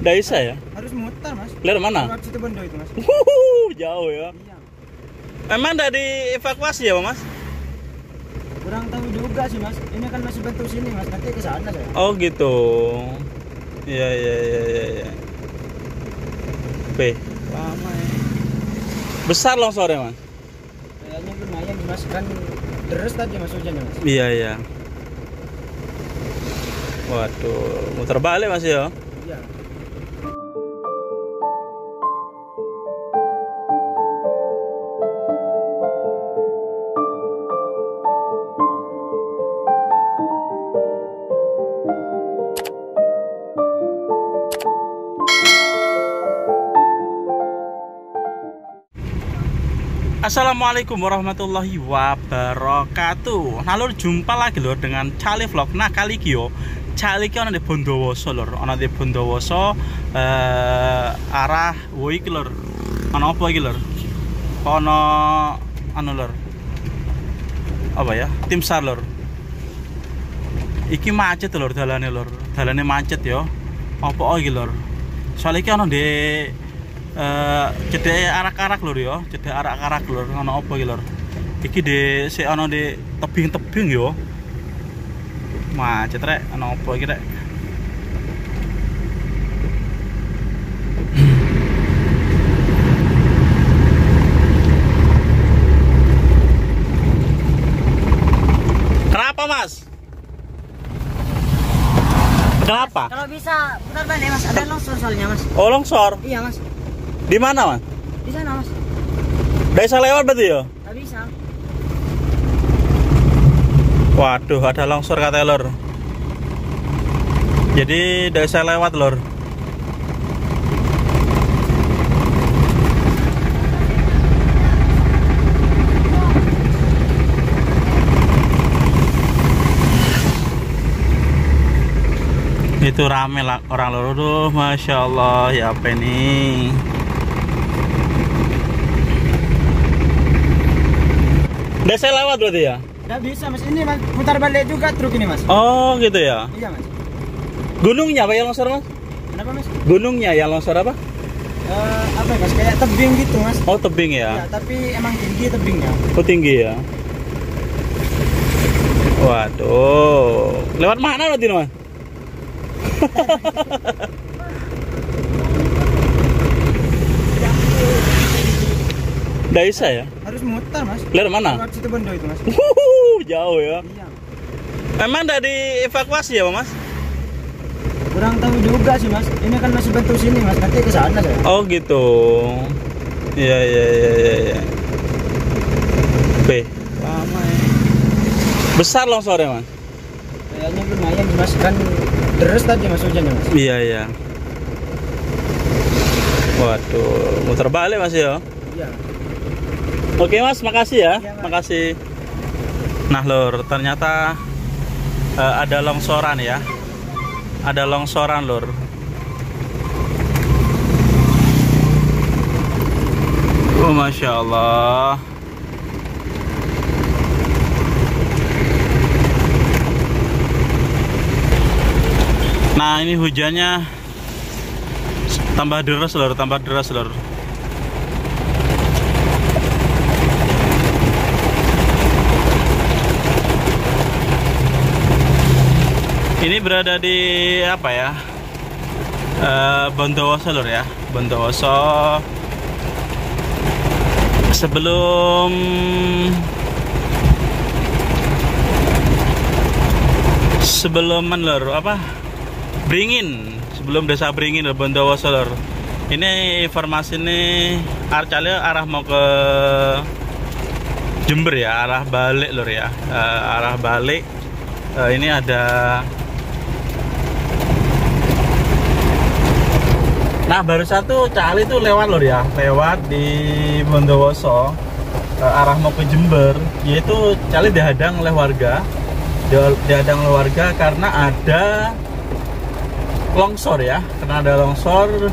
Nggak bisa ya? Harus muter mas. Lewat mana? Lewat situ Bondo itu mas. Jauh ya. Iya. Emang nggak dievakuasi ya mas? Kurang tahu juga sih mas. Ini kan masih bentuk sini mas. Nanti ke sana saya. Oh gitu. Iya iya iya iya. Ya. Lama ya. Besar longsornya mas? Kayaknya lumayan mas, kan deres tadi mas hujannya mas. Iya iya. Waduh, muter balik mas ya? Iya. Assalamualaikum warahmatullahi wabarakatuh. Nah lur, jumpa lagi lur dengan Cali Vlog. Nah kali ini yo Cali ini ada di Bondowoso lur. Ada di Bondowoso arah woi lur. Ana apa iki lur? Ana anu lur. Apa ya? Tim SAR lur. Iki macet lur dalane lur. Dalane macet yo. Apa iki lur? Soale iki ana di cedek arak-arak lur ya, cedek arak-arak lur, ana apa iki lur? Iki sik ana di tebing-tebing yo. Macet rek, ana apa iki rek? Kenapa, Mas? Kenapa? Kalau bisa putar balik mas, ada longsor soalnya mas. Oh, longsor. Iya mas. Di mana, Mas? Di sana mas. Nggak bisa lewat berarti ya? Nggak bisa. Waduh, ada longsor katanya lor. Jadi nggak bisa lewat lor. Itu rame lah orang lor. Aduh, masya Allah, ya apa ini? Nggak saya lewat berarti ya? Nggak bisa mas, ini mas putar balik juga truk ini mas. Oh gitu ya? Iya mas. Gunungnya apa yang longsor mas? Kenapa mas? Gunungnya yang longsor apa? Apa ya mas, kayak tebing gitu mas. Oh tebing ya? Ya, tapi emang tinggi tebingnya. Oh tinggi ya? Waduh, lewat mana berarti mas? Nggak bisa ya? Harus muter mas. Lewat mana? Lewat situ Bondo itu mas. Jauh ya? Iya. Emang nggak dievakuasi ya mas? Kurang tahu juga sih mas. Ini kan masih bentuk sini mas. Nanti ke sana saya. Oh gitu. Iya iya iya iya. Ya. Lama ya. Besar longsornya mas? Kayaknya lumayan mas, kan deres tadi mas hujannya mas. Iya iya. Waduh, muter balik mas ya? Iya. Oke mas, makasih ya. Iya, Mas. Makasih. Nah lur, ternyata ada longsoran ya. Ada longsoran lur. Oh masya Allah. Nah ini hujannya tambah deras lur, tambah deras lur. Ini berada di apa ya? Bondowoso lur ya, Bondowoso. Sebelum lur apa? Beringin, sebelum desa Beringin lur, Bondowoso lur. Ini informasi ini arah mau ke Jember ya, arah balik lur ya, arah balik. Ini ada. Nah baru satu Cali tuh lewat lur ya, lewat di Bondowoso arah mau ke Jember, yaitu Cali dihadang oleh warga, dihadang oleh warga karena ada longsor ya, karena ada longsor.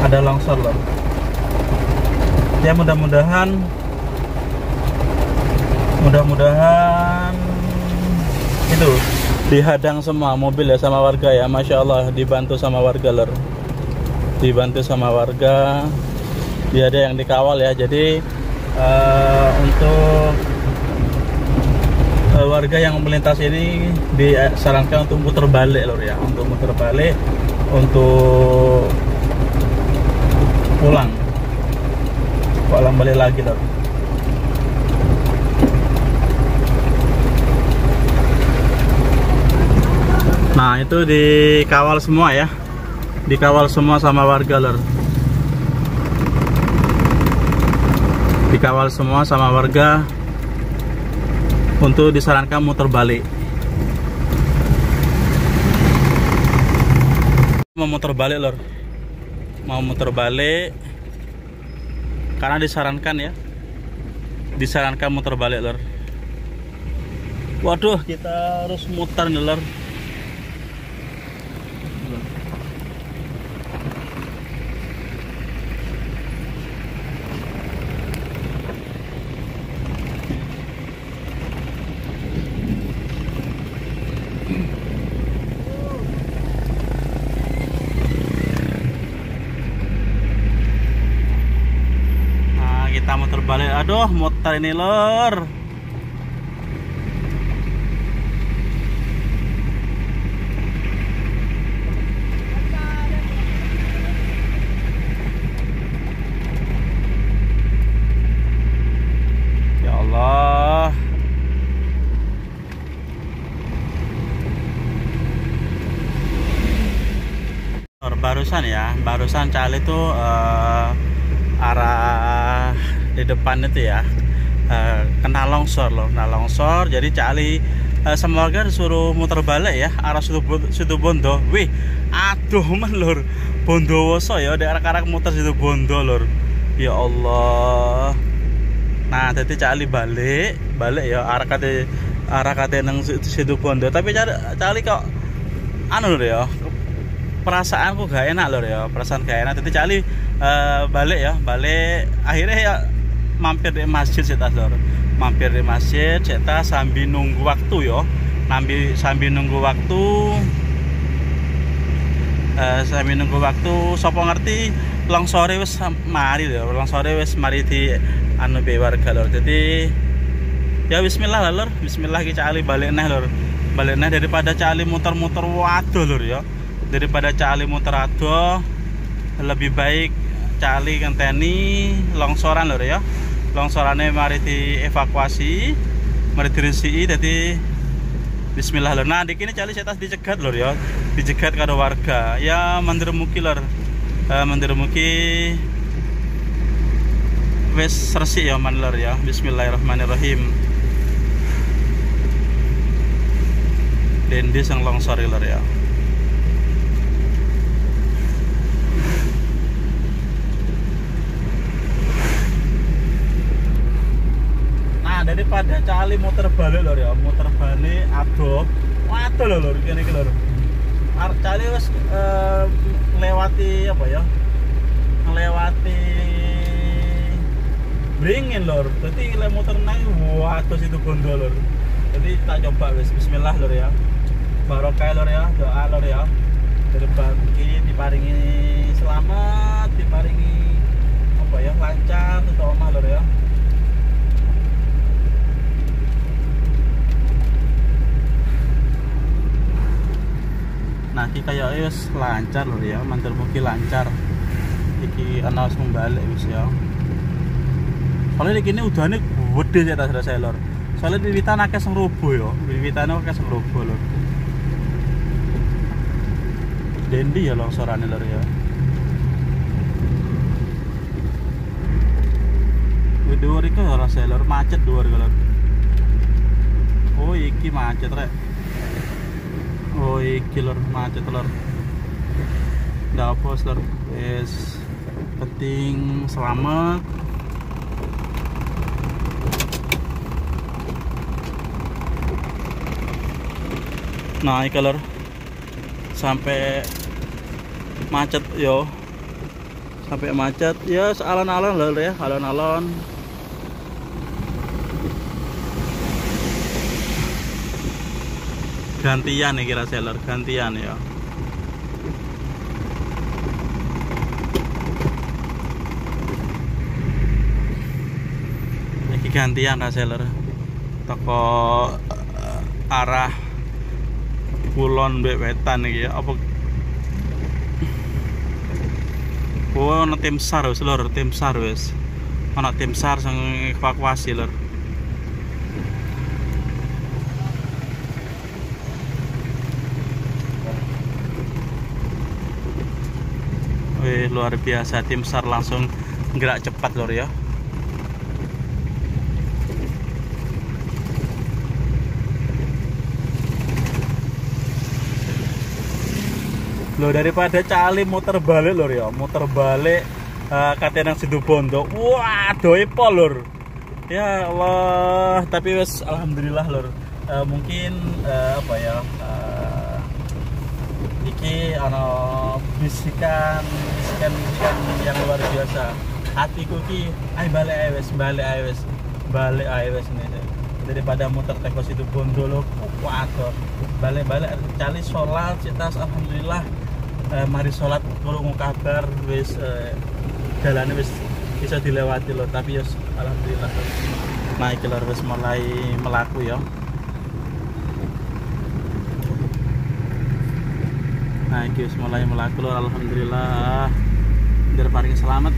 Ada longsor loh. Ya mudah-mudahan itu dihadang semua mobil ya sama warga ya. Masya Allah, dibantu sama warga lor, dibantu sama warga. Dia ada yang dikawal ya. Jadi untuk warga yang melintas ini disarankan untuk muter balik lor ya, untuk muter balik untuk pulang balik lagi lor. Nah itu dikawal semua ya, dikawal semua sama warga lor, dikawal semua sama warga untuk disarankan muter balik. Mau muter balik lor, mau muter balik karena disarankan ya, disarankan muter balik lor. Waduh, kita harus muter nih lor. Kita muter balik, aduh muter ini lor. Ya Allah, barusan ya, barusan Cali tuh arah di depan itu ya kena longsor loh, kena longsor. Jadi Cali sama warga disuruh muter balik ya arah situ Bondo. Wih, aduh man lor, Bondowoso ya, di arah muter situ Bondo lor. Ya Allah. Nah jadi Cali balik ya arah kate nang situ Bondo. Tapi Cali kok anu lor ya, perasaanku gak enak lor ya, perasaan gak enak. Jadi Cali balik ya, balik akhirnya ya mampir di masjid seta lor, mampir di masjid seta sambil nunggu waktu yo, sambil nunggu waktu, sambil nunggu waktu. Sopo ngerti longsore wis mari lho, longsore wis mari di anu be warga lor. Jadi ya bismillah lor, bismillah ki Cali balik neh lor, balik neh daripada Cali muter-muter waduh lor ya, daripada Cali muter adoh lebih baik Cali ngenteni longsoran lor ya. Longsorannya mari dievakuasi, mari diresiki. Jadi bismillah lor. Nah dikini Cali setas dicegat lor ya, dicegat karo warga ya, mandir muki lor, mandir muki wes resik ya man lor ya. Bismillahirrahmanirrahim. Dendi sang longsori lor ya. Daripada Cali muter balik lor ya, muter balik adoh waduh lor, kene iki lor. Arep Cali wis lewati apa ya, ngelewati Beringin lor. Jadi lek muter nang waduh situ Bondo lor. Jadi tak coba wis, bismillah lor ya, barokah lor ya, doa lor ya, dari bagi diparingi selamat, diparingi apa ya, lancar untuk omah lor ya. Nah kita ya wis lancar lho ya, mantul mugi lancar. Iki ana langsung balik wis ya. Soalnya iki udane gede ya tas lor. Soalnya wiwitan akeh sing robo ya, wiwitane akeh sing robo lho. Dendi ya longsorane lor ya. Dhuwur iki ora lor, macet dhuwur lor. Oh iki macet rek. Oh iki lor, macet lor. Ndak apa lor, wis penting selamat. Nah iki lor, sampai macet yo, sampai macet ya, alon-alon lor ya, alon-alon. Gantian nih kira seller, gantian ya. Lagi gantian seller. Toko arah kulon mbek wetan iki ya. Apa oh, ana tim SAR wis lur, tim SAR wis. Ana tim SAR sing evakuasi lur. Wih, luar biasa, tim SAR langsung gerak cepat lur ya. Loh, daripada Cali muter balik lur ya, muter balik Katenang Situbondo. Wah, doi pol lur. Ya Allah, tapi wes alhamdulillah lur. Mungkin apa ya? Iki ana bisikan yang luar biasa. Hatiku ki, balik ae wes ini. Daripada muter teko Situbondo lho, waduh. Balik Cali sholat citas alhamdulillah. Mari sholat krungu kabar wis jalannya wis bisa dilewati loh, tapi ya alhamdulillah naik lor wis mulai melaku ya. Naik wis mulai melaku lor, alhamdulillah. Biar paling selamat.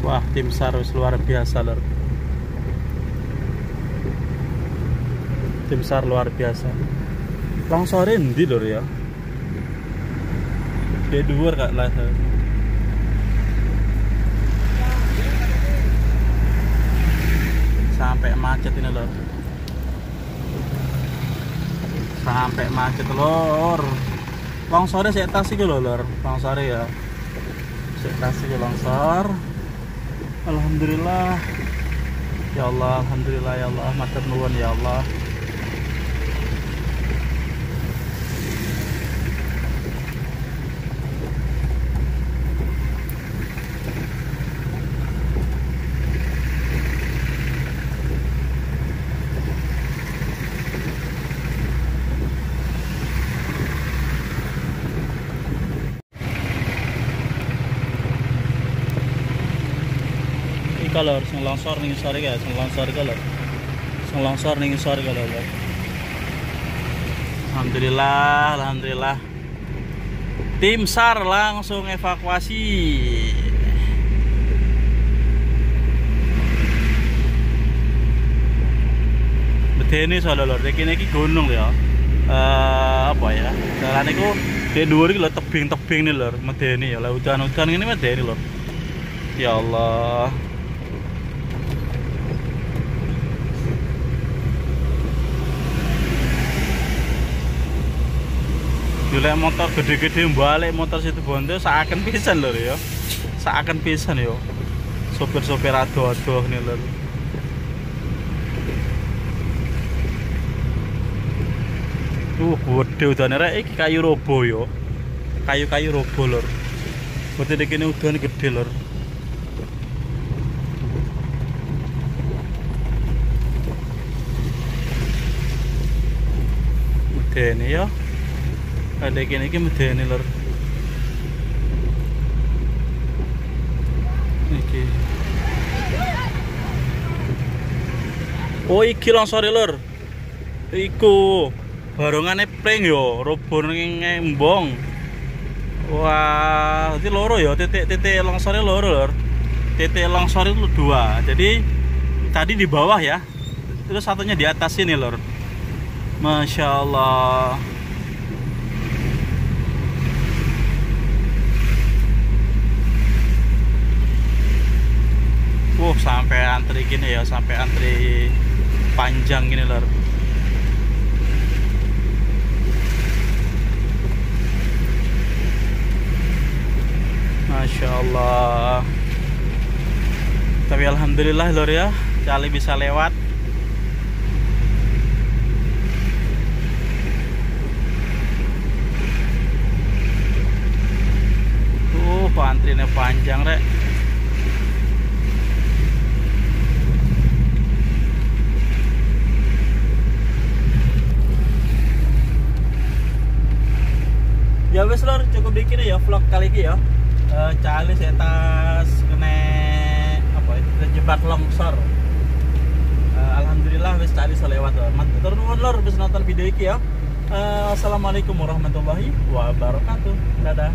Wah, tim SAR luar biasa lor. Tim SAR luar biasa. Longsorin di lor ya. Dia dhuwur kak lah. Sampai macet ini lor. Sampai macet lor. Longsornya saya tas iki lho lor. Longsornya ya. Saya tas iki longsor. Alhamdulillah ya Allah, alhamdulillah ya Allah, matur nuwun ya Allah. Kalau sing longsor ning sore ya, sing longsor kalau. Sing longsor ning sore kalau. Alhamdulillah, alhamdulillah. Tim SAR langsung evakuasi. Bedene soalnya lor, iki gunung ya. Apa ya? Jalan iku di dhuwur iki lho, tebing-tebing nih lor, medeni ya. Lah udan-udan ngene medeni lor. Ya Allah. Gila motor gede-gede balik motor Situbondo seakan pisan lho ya. Seakan pisan yo. Sopir-sopir adoh-adoh nih lho. Gede udane rek iki kayu robo yo. Kayu-kayu robo lur. Boten iki udane gede lur. Medeni ya. Ada kene iki medeni lur. Iki. Oh iki longsore lur. Iku barongane pring yo, robo ning embong. Wah, iki loro ya, titik longsore loro lur. Titik longsore itu 2. Jadi tadi di bawah ya. Terus satunya di atas sini lur. Masya Allah. Sampai antri gini ya, sampai antri panjang gini lor. Masya Allah. Tapi alhamdulillah lor ya, Cali bisa lewat. Antrinya panjang rek. Ya wes lor, cukup dikit ya vlog kali ini ya. Cali setas kena apa itu terjebak longsor. Alhamdulillah wes Cali selewat lor. Matur nuwun lor bisa nonton video ini ya. Assalamualaikum warahmatullahi wabarakatuh. Dadah.